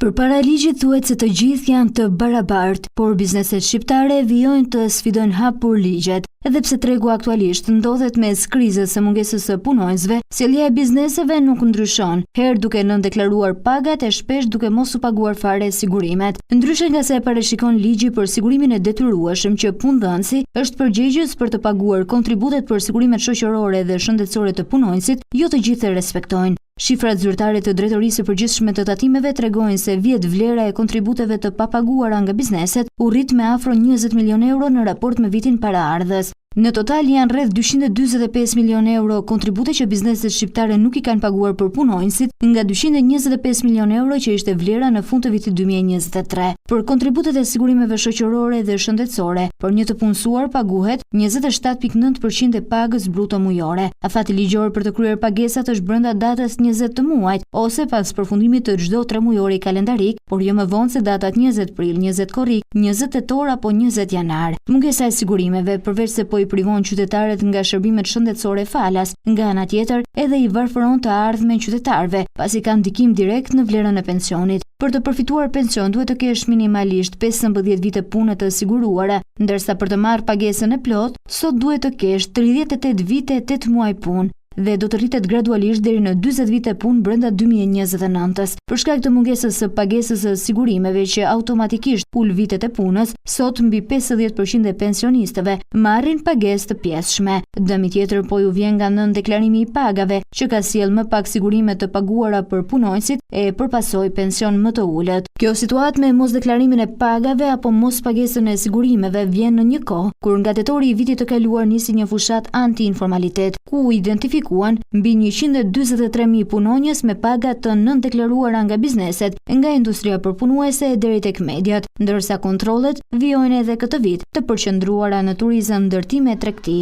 Përpara ligjit thuhet se të gjithë janë të barabartë, por bizneset shqiptare vijojnë të sfidojnë hapur ligjet. Edhe pse tregu aktualisht ndodhet mes krizës së mungesës së punonjësve, sjellja e bizneseve nuk ndryshon, herë duke nënë deklaruar pagat e shpesh duke mos u paguar fare sigurimet. Ndryshe nga sa e parashikon ligji për sigurimin e detyrueshëm që punëdhënësi është përgjegjës për të paguar kontributet për sigurimet shoqërore dhe shëndetësore të punonjësit, jo të gjithë e respektojnë. Shifrat zyrtare të Drejtorisë së Përgjithshme të Tatimeve tregojnë se vjet vlera e kontributeve të papaguara nga bizneset u rrit me afro 20 milion euro në raport me vitin paraardhës. Në total janë rreth 245 milion euro kontribute që bizneset shqiptare nuk i kanë paguar për punonjësit, nga 225 milion euro që ishte vlera në fund të vitit 2023. Për kontributet e sigurimeve shoqërore dhe shëndetësore, për një të punësuar paguhet 27.9% e pagës bruto mujore. Afati ligjor për të kryer pagesat është brenda datës 20 të muajit ose pas përfundimit të çdo 3 mujori kalendarik, por jo më vonë se datat 20 prill, 20 korrik, 20 tetor apo 20 janar. Mungesa e sigurimeve, përveç se po i privon qytetarët nga shërbimet shëndetësore falas, nga ana tjetër edhe i varfëron të ardhmen qytetarëve, pasi ka ndikim direkt në vlerën e pensionit. Për të përfituar pension duhet të kesh minimalisht 15 vite pune të siguruara, ndërsa për të marrë pagesën e plot, sot duhet të kesh 38 vite 8 muaj punë dhe do të rritet gradualisht deri në 40 vite punë brenda 2029-s. Për shkak të mungesës së pagesës së sigurimeve që automatikisht ul vitet e punës, sot mbi 50% e pensionistëve marrin pagesë të pjesshme. Dëmi tjetër po ju vjen nga nën deklarimi i pagave, që ka sjell më pak sigurime të paguara për punonjësit e përpasoj pension më të ulët. Kjo situatë me mos deklarimin e pagave apo mos pagesën e sigurimeve vjen në një kohë kur nga tetori i vitit të kaluar nisi një fushat anti-informalitet, ku identifikuan mbi 143.000 punonjës me paga të nëndeklaruara nga bizneset, nga industria përpunuese deri tek mediat, ndërsa kontrollet vijojnë edhe këtë vit të përqendruara në turizëm, ndërtime e tregti.